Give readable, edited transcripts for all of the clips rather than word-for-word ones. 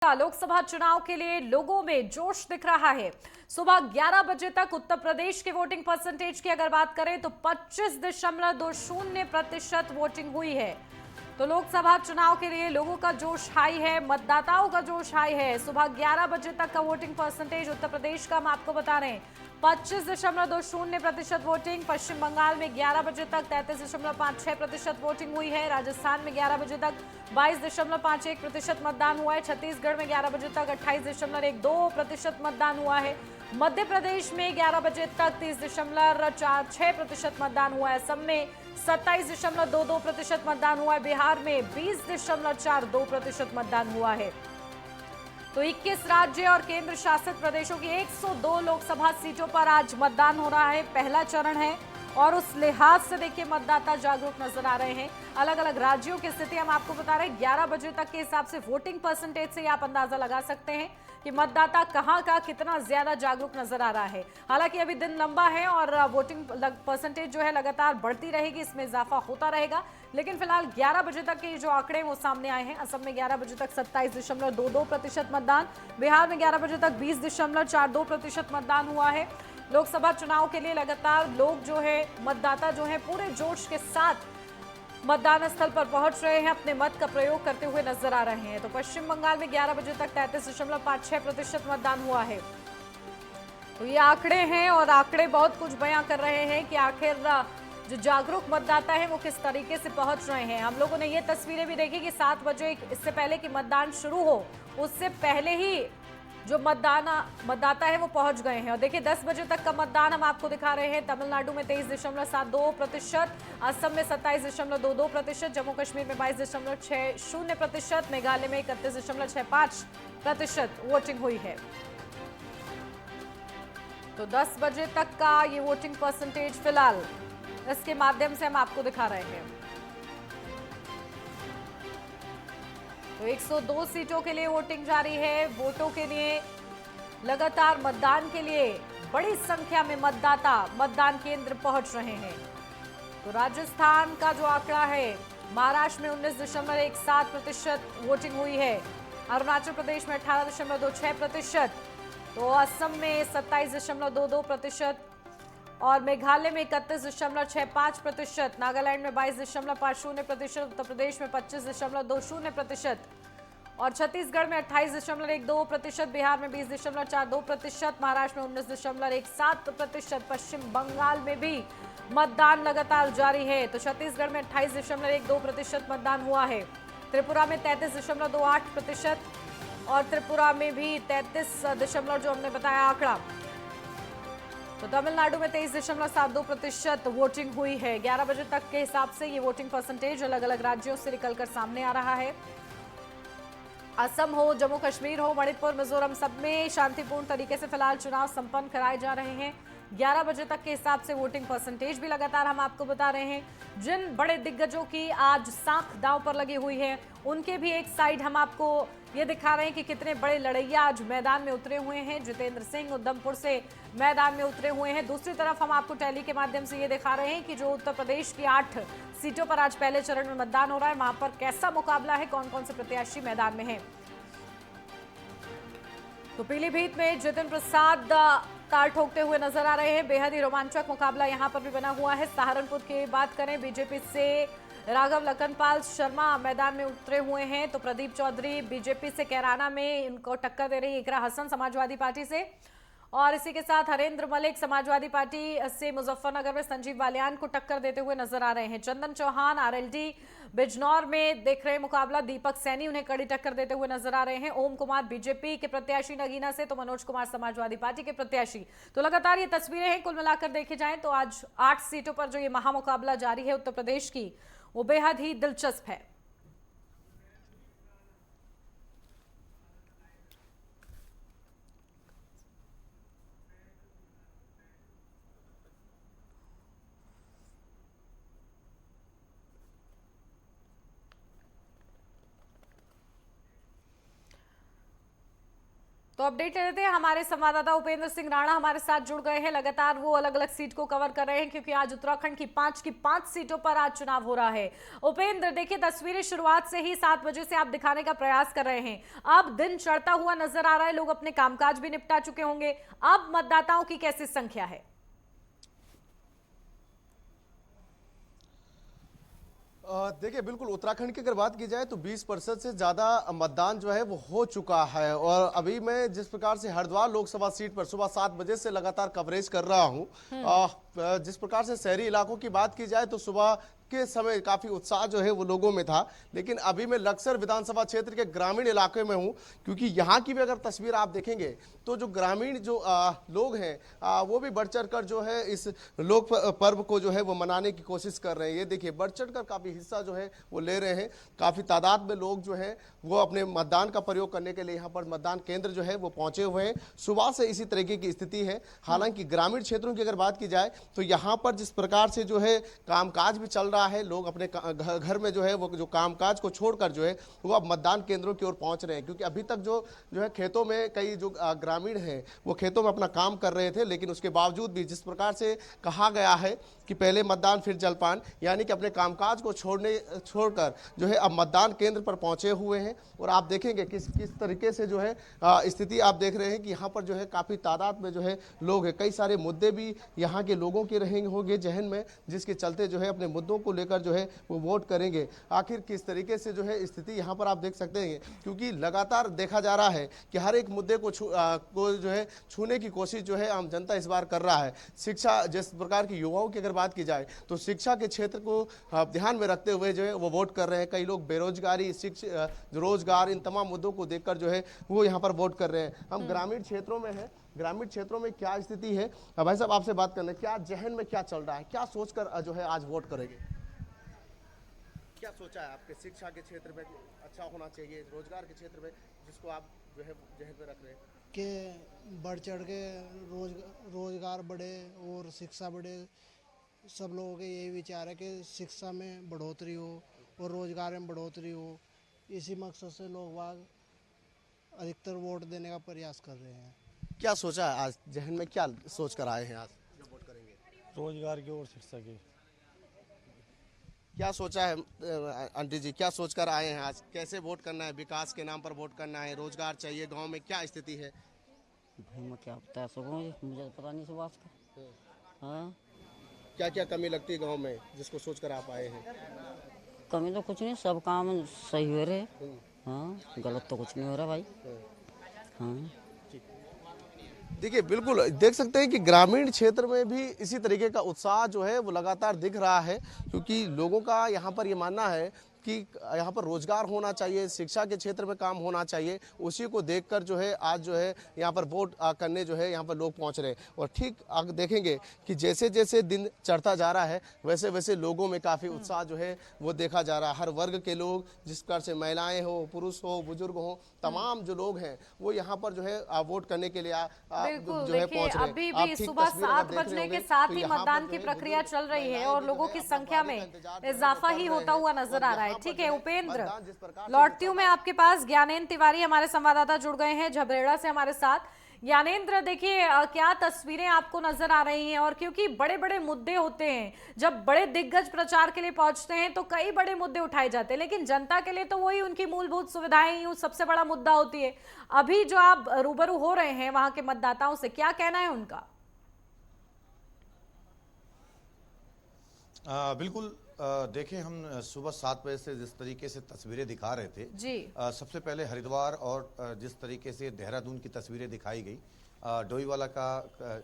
लोकसभा चुनाव के लिए लोगों में जोश दिख रहा है। सुबह 11 बजे तक उत्तर प्रदेश के वोटिंग परसेंटेज की अगर बात करें तो 25.20% वोटिंग हुई है। तो लोकसभा चुनाव के लिए लोगों का जोश हाई है, मतदाताओं का जोश हाई है। सुबह 11 बजे तक का वोटिंग परसेंटेज उत्तर प्रदेश का हम आपको बता रहे हैं 25.20% वोटिंग। पश्चिम बंगाल में 11 बजे तक 33.56% वोटिंग हुई है। राजस्थान में 11 बजे तक 22.51% मतदान हुआ है। छत्तीसगढ़ में 11 बजे तक 28.12% मतदान हुआ है। मध्य प्रदेश में 11 बजे तक 30.46% मतदान हुआ है। असम में 27.22% मतदान हुआ है। बिहार में 20.42% मतदान हुआ है। तो 21 राज्य और केंद्र शासित प्रदेशों की 102 लोकसभा सीटों पर आज मतदान हो रहा है। पहला चरण है और उस लिहाज से देखिए मतदाता जागरूक नजर आ रहे हैं। अलग अलग राज्यों की स्थिति हम आपको बता रहे हैं। 11 बजे तक के हिसाब से वोटिंग परसेंटेज से आप अंदाजा लगा सकते हैं कि मतदाता कहां का कितना ज्यादा जागरूक नजर आ रहा है। हालांकि अभी दिन लंबा है और वोटिंग परसेंटेज जो है लगातार बढ़ती रहेगी, इसमें इजाफा होता रहेगा। लेकिन फिलहाल 11 बजे तक के जो आंकड़े वो सामने आए हैं। असम में 11 बजे तक 27.22% मतदान, बिहार में 11 बजे तक 20.42% मतदान हुआ है। लोकसभा चुनाव के लिए लगातार लोग जो है मतदाता जो है पूरे जोश के साथ मतदान स्थल पर पहुंच रहे हैं, अपने मत का प्रयोग करते हुए नजर आ रहे हैं। तो पश्चिम बंगाल में 11 बजे तक 33.56% मतदान हुआ है। तो ये आंकड़े हैं और आंकड़े बहुत कुछ बयां कर रहे हैं कि आखिर जो जागरूक मतदाता है वो किस तरीके से पहुंच रहे हैं। हम लोगों ने ये तस्वीरें भी देखी कि 7 बजे इससे पहले कि मतदान शुरू हो उससे पहले ही जो मतदाता है वो पहुंच गए हैं। और देखिए 10 बजे तक का मतदान हम आपको दिखा रहे हैं। तमिलनाडु में 23.72%, असम में 27.22%, जम्मू कश्मीर में 22.60%, मेघालय में 31.65% वोटिंग हुई है। तो 10 बजे तक का ये वोटिंग परसेंटेज फिलहाल इसके माध्यम से हम आपको दिखा रहे हैं। तो 102 सीटों के लिए वोटिंग जारी है। वोटों के लिए लगातार मतदान के लिए बड़ी संख्या में मतदाता मतदान केंद्र पहुंच रहे हैं। तो राजस्थान का जो आंकड़ा है, महाराष्ट्र में 19.17% वोटिंग हुई है। अरुणाचल प्रदेश में 18.26%, तो असम में 27.22% और मेघालय में 31.65%, नागालैंड में 22.50%, उत्तर प्रदेश में 25.20% और छत्तीसगढ़ में 28.12%, बिहार में 20.42%, महाराष्ट्र में 19.17%, पश्चिम बंगाल में भी मतदान लगातार जारी है। तो छत्तीसगढ़ में 28.12% मतदान हुआ है। त्रिपुरा में 33.28% और त्रिपुरा में भी 33 जो हमने बताया आंकड़ा। तो तमिलनाडु में 23.72% वोटिंग हुई है। 11 बजे तक के हिसाब से ये वोटिंग परसेंटेज अलग अलग राज्यों से निकलकर सामने आ रहा है। असम हो, जम्मू कश्मीर हो, मणिपुर, मिजोरम, सब में शांतिपूर्ण तरीके से फिलहाल चुनाव संपन्न कराए जा रहे हैं। 11 बजे तक के हिसाब से वोटिंग परसेंटेज भी लगातार हम आपको बता रहे हैं। जिन बड़े दिग्गजों की आज साख दांव पर लगी हुई है उनके भी एक साइड हम आपको ये दिखा रहे हैं कि कितने बड़े लड़ैया आज मैदान में उतरे हुए हैं। जितेंद्र सिंह उधमपुर से मैदान में उतरे हुए हैं। दूसरी तरफ हम आपको टैली के माध्यम से ये दिखा रहे हैं कि जो उत्तर प्रदेश की 8 सीटों पर आज पहले चरण में मतदान हो रहा है, वहां पर कैसा मुकाबला है, कौन कौन से प्रत्याशी मैदान में हैं। तो पीलीभीत में जितिन प्रसाद ताल ठोकते हुए नजर आ रहे हैं। बेहद ही रोमांचक मुकाबला यहां पर भी बना हुआ है। सहारनपुर की बात करें, बीजेपी से राघव लखनपाल शर्मा मैदान में उतरे हुए हैं। तो प्रदीप चौधरी बीजेपी से कैराना में इनको टक्कर दे रही है इकरा हसन समाजवादी पार्टी से, और इसी के साथ हरेंद्र मलिक समाजवादी पार्टी से मुजफ्फरनगर में संजीव बालियान को टक्कर देते हुए नजर आ रहे हैं। चंदन चौहान आरएलडी बिजनौर में देख रहे मुकाबला, दीपक सैनी उन्हें कड़ी टक्कर देते हुए नजर आ रहे हैं। ओम कुमार बीजेपी के प्रत्याशी नगीना से, तो मनोज कुमार समाजवादी पार्टी के प्रत्याशी। तो लगातार ये तस्वीरें हैं, कुल मिलाकर देखे जाएं तो आज 8 सीटों पर जो ये महामुकाबला जारी है उत्तर प्रदेश की, वो बेहद ही दिलचस्प है। तो अपडेट ले लेते हैं, हमारे संवाददाता उपेंद्र सिंह राणा हमारे साथ जुड़ गए हैं। लगातार वो अलग अलग सीट को कवर कर रहे हैं क्योंकि आज उत्तराखंड की 5 सीटों पर आज चुनाव हो रहा है। उपेंद्र, देखिए तस्वीरें शुरुआत से ही 7 बजे से आप दिखाने का प्रयास कर रहे हैं। अब दिन चढ़ता हुआ नजर आ रहा है, लोग अपने कामकाज भी निपटा चुके होंगे। अब मतदाताओं की कैसी संख्या है? देखिए, बिल्कुल उत्तराखंड की अगर बात की जाए तो 20% से ज़्यादा मतदान जो है वो हो चुका है। और अभी मैं जिस प्रकार से हरिद्वार लोकसभा सीट पर सुबह 7 बजे से लगातार कवरेज कर रहा हूँ, जिस प्रकार से शहरी इलाकों की बात की जाए तो सुबह के समय काफी उत्साह जो है वो लोगों में था। लेकिन अभी मैं लक्सर विधानसभा क्षेत्र के ग्रामीण इलाके में हूं, क्योंकि यहाँ की भी अगर तस्वीर आप देखेंगे तो जो ग्रामीण जो लोग हैं वो भी बढ़ चढ़ कर जो है इस लोक पर्व को जो है वो मनाने की कोशिश कर रहे हैं। ये देखिए, बढ़ चढ़ कर काफी हिस्सा जो है वो ले रहे हैं। काफी तादाद में लोग जो है वो अपने मतदान का प्रयोग करने के लिए यहाँ पर मतदान केंद्र जो है वो पहुंचे हुए हैं। सुबह से इसी तरीके की स्थिति है। हालांकि ग्रामीण क्षेत्रों की अगर बात की जाए तो यहाँ पर जिस प्रकार से जो है कामकाज भी चल रहा है, लोग अपने घर में जो है वो जो कामकाज को छोड़कर जो है वो अब मतदान केंद्रों की ओर पहुंच रहे हैं। क्योंकि अभी तक जो है खेतों में कई जो ग्रामीण हैं वो खेतों में अपना काम कर रहे थे, लेकिन उसके बावजूद भी जिस प्रकार से कहा गया है कि पहले मतदान फिर जलपान, यानी कि अपने कामकाज को छोड़कर जो है अब मतदान केंद्र पर पहुंचे हुए हैं। और आप देखेंगे किस तरीके से जो है स्थिति आप देख रहे हैं कि यहाँ पर जो है काफ़ी तादाद में जो है लोग हैं। कई सारे मुद्दे भी यहाँ के लोगों के रहेंगे होंगे जहन में, जिसके चलते जो है अपने मुद्दों को लेकर जो है वो वोट करेंगे। आखिर किस तरीके से जो है स्थिति यहाँ पर आप देख सकते हैं, क्योंकि लगातार देखा जा रहा है कि हर एक मुद्दे को जो है छूने की कोशिश जो है आम जनता इस बार कर रहा है। शिक्षा, जिस प्रकार की युवाओं की अगर बात की जाए तो शिक्षा के क्षेत्र को ध्यान में रखते हुए जो है वो वोट कर रहे हैं। कई लोग बेरोजगारी, शिक्षा, रोजगार, इन तमाम मुद्दों को देखकर जो है वो यहाँ पर वोट कर रहे हैं। हम ग्रामीण क्षेत्रों में हैं, ग्रामीण क्षेत्रों में क्या स्थिति है भाई साहब, आपसे बात करना, क्या जहन में क्या चल रहा है, क्या सोचकर जो है आज वोट करेंगे? क्या सोचा है आपके? शिक्षा के क्षेत्र में अच्छा होना चाहिए, रोजगार के क्षेत्र में जिसको आप जो है जहन में रख रहे हैं कि बढ़ चढ़ के रोजगार बढ़े और शिक्षा बढ़े। सब लोगों के यही विचार है कि शिक्षा में बढ़ोतरी हो और रोजगार में बढ़ोतरी हो। इसी मकसद से लोग बाग अधिकतर वोट देने का प्रयास कर रहे हैं। क्या सोचा है आज जहन में, क्या सोच कर आए हैं आज जो वोट करेंगे? रोजगार की और शिक्षा की। क्या सोचा है आंटी जी, क्या सोचकर आए हैं आज? कैसे वोट करना है? विकास के नाम पर वोट करना है, रोजगार चाहिए, गांव में क्या स्थिति है? भाई मैं क्या बता सकूँ, मुझे तो पता नहीं इस बात का। हाँ, क्या क्या कमी लगती है गांव में जिसको सोचकर आप आए हैं? कमी तो कुछ नहीं, सब काम सही हो रहे। हाँ, गलत तो कुछ नहीं हो रहा भाई। हाँ, देखिए, बिल्कुल देख सकते हैं कि ग्रामीण क्षेत्र में भी इसी तरीके का उत्साह जो है वो लगातार दिख रहा है, क्योंकि लोगों का यहाँ पर ये मानना है कि यहाँ पर रोजगार होना चाहिए, शिक्षा के क्षेत्र में काम होना चाहिए। उसी को देखकर जो है आज जो है यहाँ पर वोट करने जो है यहाँ पर लोग पहुँच रहे हैं। और ठीक आप देखेंगे कि जैसे जैसे दिन चढ़ता जा रहा है वैसे वैसे लोगों में काफ़ी उत्साह जो है वो देखा जा रहा है। हर वर्ग के लोग, जिस प्रकार से महिलाएं हो, पुरुष हो, बुजुर्ग हो, तमाम जो लोग हैं वो यहाँ पर जो है वोट करने के लिए जो है पहुँच रहे हैं। अभी भी सुबह 7 बजने के साथ ही मतदान की प्रक्रिया चल रही है और लोगों की संख्या में इजाफा ही होता हुआ नजर आ रहा है। ठीक है उपेंद्र, लौटती हूं मैं आपके पास। ज्ञानेंद्र तिवारी हमारे संवाददाता जुड़ गए हैं झबरेड़ा से हमारे साथ। ज्ञानेंद्र, देखिए क्या तस्वीरें आपको नजर आ रही हैं? और क्योंकि बड़े बड़े मुद्दे होते हैं, जब बड़े दिग्गज प्रचार के लिए पहुंचते हैं तो कई बड़े मुद्दे उठाए जाते हैं, लेकिन जनता के लिए तो वही उनकी मूलभूत सुविधाएं ही सबसे बड़ा मुद्दा होती है। अभी जो आप रूबरू हो रहे हैं वहां के मतदाताओं से, क्या कहना है उनका? बिल्कुल। देखें, हम सुबह 7 बजे से जिस तरीके से तस्वीरें दिखा रहे थे जी, सबसे पहले हरिद्वार और जिस तरीके से देहरादून की तस्वीरें दिखाई गई, डोईवाला का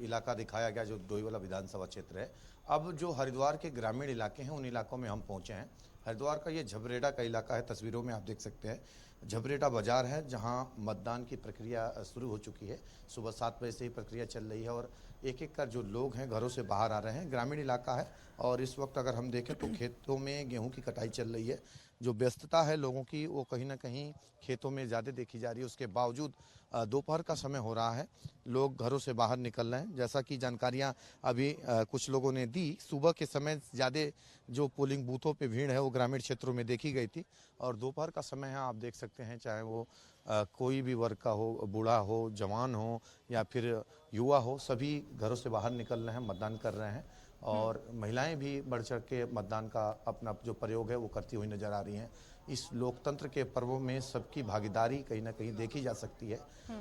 इलाका दिखाया गया जो डोईवाला विधानसभा क्षेत्र है। अब जो हरिद्वार के ग्रामीण इलाके हैं उन इलाकों में हम पहुंचे हैं। हरिद्वार का ये झबरेड़ा का इलाका है, तस्वीरों में आप देख सकते हैं। झबरेड़ा बाजार है जहां मतदान की प्रक्रिया शुरू हो चुकी है। सुबह 7 बजे से ही प्रक्रिया चल रही है और एक एक कर जो लोग हैं घरों से बाहर आ रहे हैं। ग्रामीण इलाका है और इस वक्त अगर हम देखें तो खेतों में गेहूं की कटाई चल रही है। जो व्यस्तता है लोगों की वो कहीं ना कहीं खेतों में ज़्यादा देखी जा रही है। उसके बावजूद दोपहर का समय हो रहा है, लोग घरों से बाहर निकल रहे हैं। जैसा कि जानकारियां अभी कुछ लोगों ने दी, सुबह के समय ज़्यादा जो पोलिंग बूथों पे भीड़ है वो ग्रामीण क्षेत्रों में देखी गई थी, और दोपहर का समय है, आप देख सकते हैं, चाहे वो कोई भी वर्ग का हो, बूढ़ा हो, जवान हो या फिर युवा हो, सभी घरों से बाहर निकल रहे हैं, मतदान कर रहे हैं। और महिलाएं भी बढ़ चढ़ के मतदान का अपना जो प्रयोग है वो करती हुई नजर आ रही हैं। इस लोकतंत्र के पर्वों में सबकी भागीदारी कहीं ना कहीं देखी जा सकती है,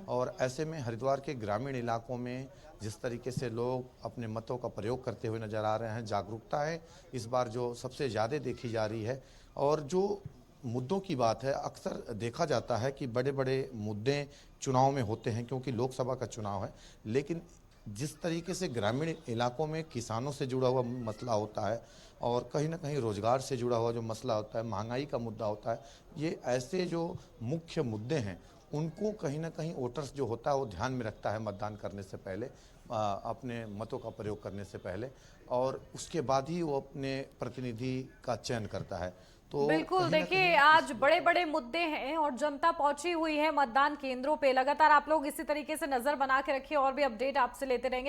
और ऐसे में हरिद्वार के ग्रामीण इलाकों में जिस तरीके से लोग अपने मतों का प्रयोग करते हुए नजर आ रहे हैं, जागरूकता है इस बार जो सबसे ज़्यादा देखी जा रही है। और जो मुद्दों की बात है, अक्सर देखा जाता है कि बड़े बड़े मुद्दे चुनाव में होते हैं क्योंकि लोकसभा का चुनाव है, लेकिन जिस तरीके से ग्रामीण इलाकों में किसानों से जुड़ा हुआ मसला होता है और कहीं ना कहीं रोजगार से जुड़ा हुआ जो मसला होता है, महंगाई का मुद्दा होता है, ये ऐसे जो मुख्य मुद्दे हैं उनको कहीं ना कहीं वोटर्स जो होता है वो ध्यान में रखता है मतदान करने से पहले, अपने मतों का प्रयोग करने से पहले, और उसके बाद ही वो अपने प्रतिनिधि का चयन करता है। तो बिल्कुल, देखिए आज बड़े बड़े मुद्दे हैं और जनता पहुंची हुई है मतदान केंद्रों पे। लगातार आप लोग इसी तरीके से नजर बना के रखिए और भी अपडेट आपसे लेते रहेंगे।